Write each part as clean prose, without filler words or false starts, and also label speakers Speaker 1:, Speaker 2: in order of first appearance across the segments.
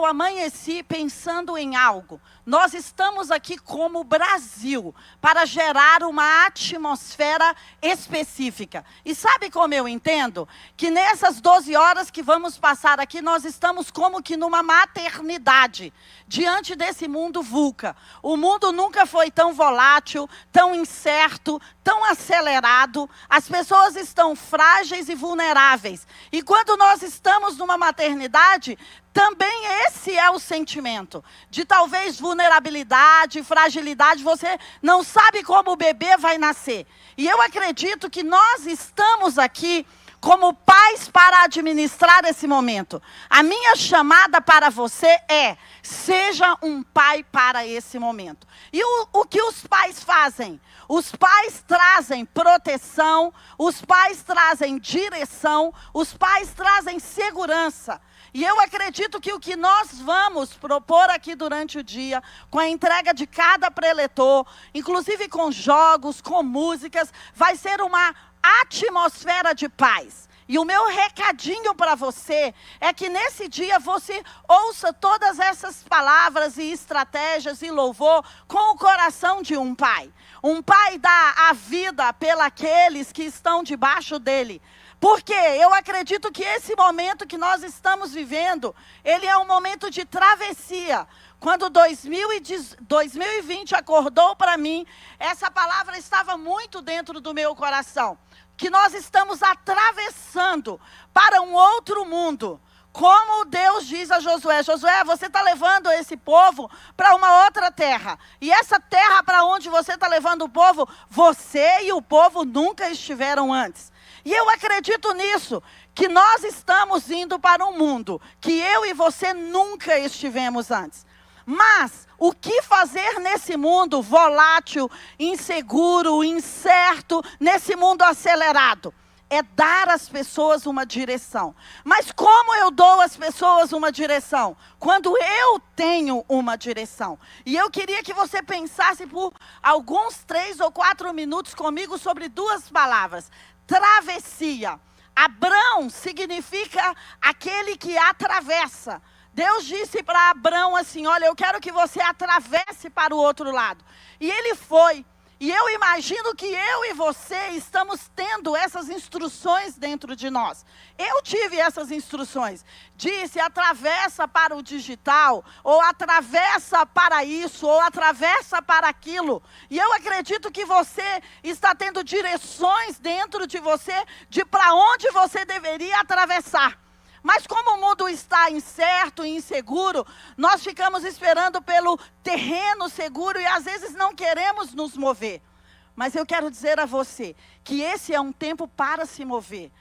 Speaker 1: eu amanheci pensando em algo. Nós estamos aqui como Brasil para gerar uma atmosfera específica. E sabe como eu entendo? Que nessas 12 horas que vamos passar aqui, nós estamos como que numa maternidade, diante desse mundo VUCA. O mundo nunca foi tão volátil, tão incerto, tão acelerado. As pessoas estão frágeis e vulneráveis. E quando nós estamos numa maternidade, também esse é o sentimento, de talvez vulnerabilidade, fragilidade, você não sabe como o bebê vai nascer. E eu acredito que nós estamos aqui como pais para administrar esse momento. A minha chamada para você é, seja um pai para esse momento. E o que os pais fazem? Os pais trazem proteção, os pais trazem direção, os pais trazem segurança. E eu acredito que o que nós vamos propor aqui durante o dia, com a entrega de cada preletor, inclusive com jogos, com músicas, vai ser uma atmosfera de paz. E o meu recadinho para você é que nesse dia você ouça todas essas palavras e estratégias e louvor com o coração de um pai. Um pai dá a vida pelos que estão debaixo dele. Porque eu acredito que esse momento que nós estamos vivendo, ele é um momento de travessia. Quando 2020 acordou para mim, essa palavra estava muito dentro do meu coração. Que nós estamos atravessando para um outro mundo. Como Deus diz a Josué, Josué, você está levando esse povo para uma outra terra. E essa terra para onde você está levando o povo, você e o povo nunca estiveram antes. E eu acredito nisso, que nós estamos indo para um mundo que eu e você nunca estivemos antes. Mas o que fazer nesse mundo volátil, inseguro, incerto, nesse mundo acelerado? É dar às pessoas uma direção. Mas como eu dou às pessoas uma direção? Quando eu tenho uma direção. E eu queria que você pensasse por alguns 3 ou 4 minutos comigo sobre 2 palavras. Travessia. Abrão significa aquele que atravessa. Deus disse para Abrão assim, olha, eu quero que você atravesse para o outro lado. E ele foi. E eu imagino que eu e você estamos tendo essas instruções dentro de nós. Eu tive essas instruções. Disse, atravessa para o digital, ou atravessa para isso, ou atravessa para aquilo. E eu acredito que você está tendo direções dentro de você, de para onde você deveria atravessar. Mas como o mundo está incerto e inseguro, nós ficamos esperando pelo terreno seguro e às vezes não queremos nos mover. Mas eu quero dizer a você que esse é um tempo para se mover.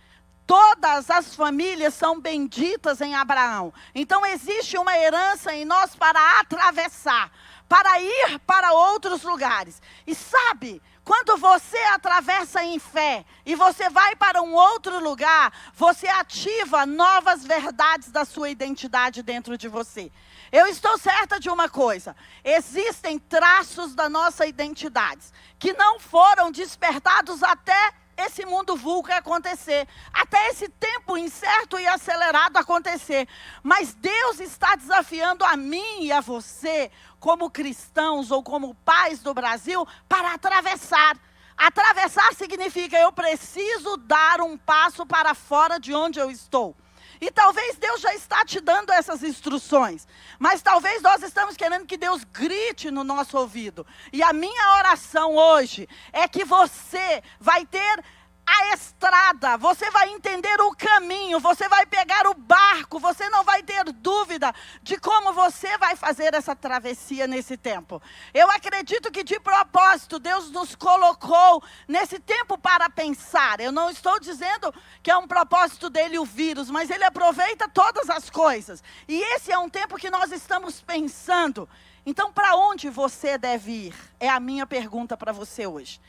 Speaker 1: Todas as famílias são benditas em Abraão. Então existe uma herança em nós para atravessar, para ir para outros lugares. E sabe, quando você atravessa em fé e você vai para um outro lugar, você ativa novas verdades da sua identidade dentro de você. Eu estou certa de uma coisa, existem traços da nossa identidade que não foram despertados até esse mundo VUCA acontecer, até esse tempo incerto e acelerado acontecer. Mas Deus está desafiando a mim e a você, como cristãos ou como pais do Brasil, para atravessar. Atravessar significa eu preciso dar um passo para fora de onde eu estou. E talvez Deus já está te dando essas instruções. Mas talvez nós estamos querendo que Deus grite no nosso ouvido. E a minha oração hoje é que você vai ter a estrada, você vai entender o caminho, você vai pegar o barco, você não vai ter dúvida de como você vai fazer essa travessia nesse tempo. Eu acredito que de propósito Deus nos colocou nesse tempo para pensar. Eu não estou dizendo que é um propósito dele o vírus, mas ele aproveita todas as coisas. E esse é um tempo que nós estamos pensando. Então, para onde você deve ir? É a minha pergunta para você hoje.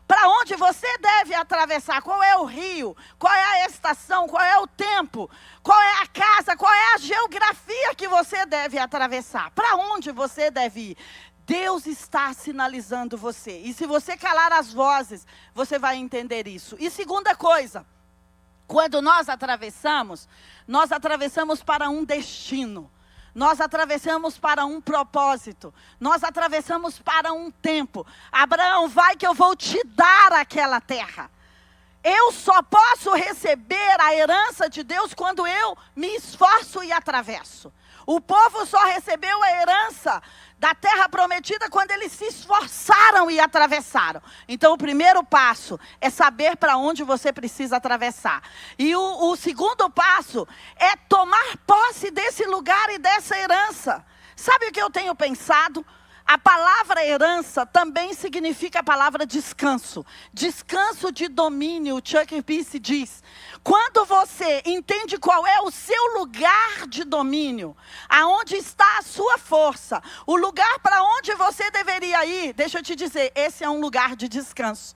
Speaker 1: Para onde você deve atravessar? Qual é o rio? Qual é a estação? Qual é o tempo? Qual é a casa? Qual é a geografia que você deve atravessar? Para onde você deve ir? Deus está sinalizando você. E se você calar as vozes, você vai entender isso. E segunda coisa, Quando nós atravessamos para um destino. Nós atravessamos para um propósito. Nós atravessamos para um tempo. Abraão, vai que eu vou te dar aquela terra. Eu só posso receber a herança de Deus quando eu me esforço e atravesso. O povo só recebeu a herança da terra prometida quando eles se esforçaram e atravessaram. Então o primeiro passo é saber para onde você precisa atravessar. E o segundo passo é tomar posse desse lugar e dessa herança. Sabe o que eu tenho pensado? A palavra herança também significa a palavra descanso. Descanso de domínio, o Chuck Pierce diz. Quando você entende qual é o seu lugar de domínio, aonde está a sua força, o lugar para onde você deveria ir, deixa eu te dizer, esse é um lugar de descanso.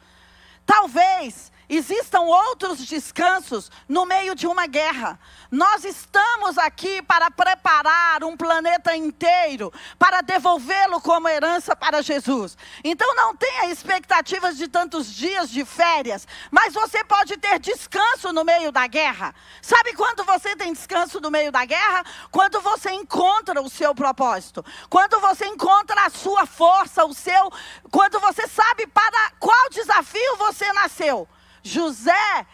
Speaker 1: Talvez existam outros descansos no meio de uma guerra. Nós estamos aqui para preparar um planeta inteiro, para devolvê-lo como herança para Jesus. Então não tenha expectativas de tantos dias de férias, mas você pode ter descanso no meio da guerra. Sabe quando você tem descanso no meio da guerra? Quando você encontra o seu propósito. Quando você encontra a sua força, quando você sabe para qual desafio você nasceu. José,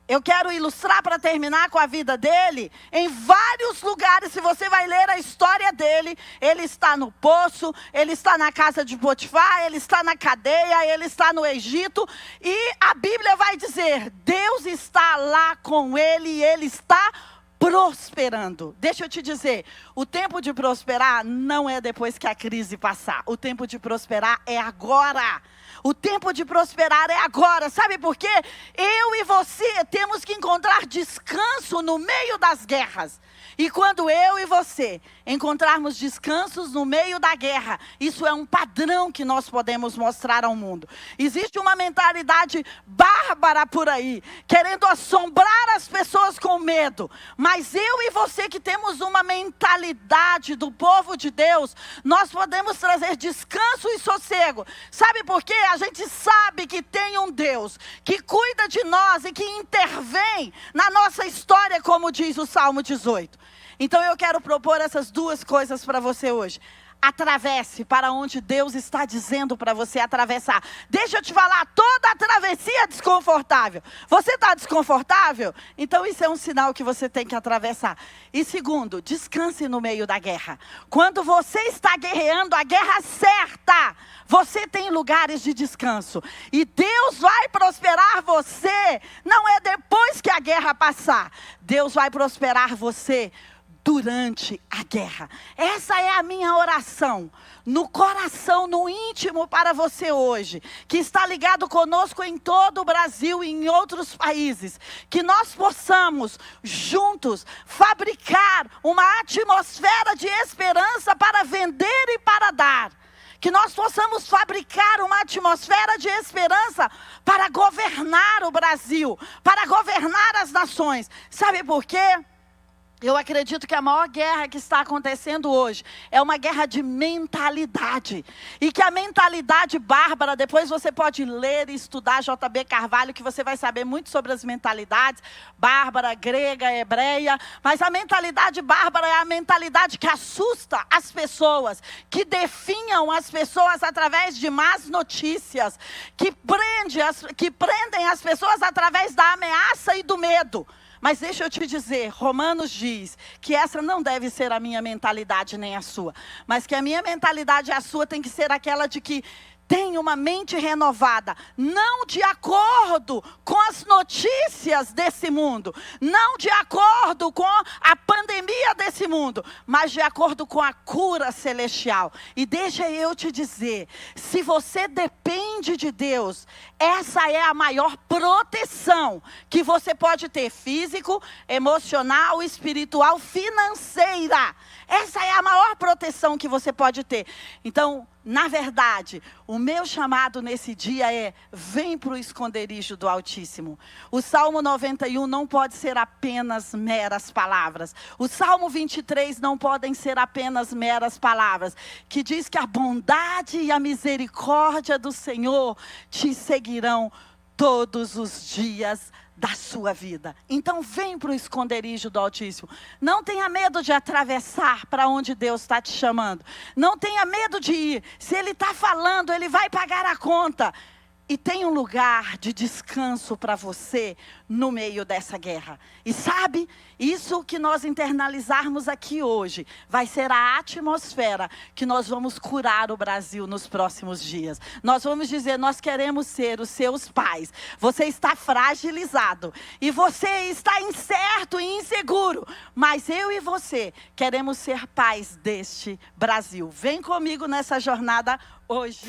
Speaker 1: eu quero ilustrar para terminar com a vida dele, em vários lugares, se você vai ler a história dele, ele está no poço, ele está na casa de Potifar, ele está na cadeia, ele está no Egito, e a Bíblia vai dizer, Deus está lá com ele e ele está prosperando. Deixa eu te dizer, o tempo de prosperar não é depois que a crise passar, o tempo de prosperar é agora. O tempo de prosperar é agora. Sabe por quê? Eu e você temos que encontrar descanso no meio das guerras. E quando eu e você encontrarmos descansos no meio da guerra, isso é um padrão que nós podemos mostrar ao mundo. Existe uma mentalidade bárbara por aí, querendo assombrar as pessoas com medo. Mas eu e você que temos uma mentalidade do povo de Deus, nós podemos trazer descanso e sossego. Sabe por quê? A gente sabe que tem um Deus que cuida de nós e que intervém na nossa história, como diz o Salmo 18. Então eu quero propor essas duas coisas para você hoje. Atravesse para onde Deus está dizendo para você atravessar. Deixa eu te falar, toda a travessia é desconfortável. Você está desconfortável? Então isso é um sinal que você tem que atravessar. E segundo, descanse no meio da guerra. Quando você está guerreando a guerra certa, você tem lugares de descanso. E Deus vai prosperar você, não é depois que a guerra passar. Deus vai prosperar você durante a guerra. Essa é a minha oração, no coração, no íntimo para você hoje, que está ligado conosco em todo o Brasil e em outros países, que nós possamos juntos fabricar uma atmosfera de esperança para vender e para dar. Que nós possamos fabricar uma atmosfera de esperança para governar o Brasil, para governar as nações. Sabe por quê? Eu acredito que a maior guerra que está acontecendo hoje é uma guerra de mentalidade. E que a mentalidade bárbara, depois você pode ler e estudar J.B. Carvalho, que você vai saber muito sobre as mentalidades, bárbara, grega, hebreia. Mas a mentalidade bárbara é a mentalidade que assusta as pessoas, que definham as pessoas através de más notícias, que prendem as pessoas através da ameaça e do medo. Mas deixa eu te dizer, Romanos diz que essa não deve ser a minha mentalidade nem a sua. Mas que a minha mentalidade e a sua tem que ser aquela de que tem uma mente renovada, não de acordo com as notícias desse mundo, não de acordo com a pandemia desse mundo, mas de acordo com a cura celestial. E deixa eu te dizer, se você depende de Deus, essa é a maior proteção que você pode ter, físico, emocional, espiritual, financeira. Essa é a maior proteção que você pode ter. Então, na verdade, o meu chamado nesse dia é: vem para o esconderijo do Altíssimo. O Salmo 91 não pode ser apenas meras palavras. O Salmo 23 não podem ser apenas meras palavras. Que diz que a bondade e a misericórdia do Senhor te seguirão todos os dias da sua vida. Então vem para o esconderijo do Altíssimo. Não tenha medo de atravessar para onde Deus está te chamando. Não tenha medo de ir. Se Ele está falando, Ele vai pagar a conta. E tem um lugar de descanso para você no meio dessa guerra. E sabe, isso que nós internalizarmos aqui hoje, vai ser a atmosfera que nós vamos curar o Brasil nos próximos dias. Nós vamos dizer, nós queremos ser os seus pais. Você está fragilizado. E você está incerto e inseguro. Mas eu e você queremos ser pais deste Brasil. Vem comigo nessa jornada hoje.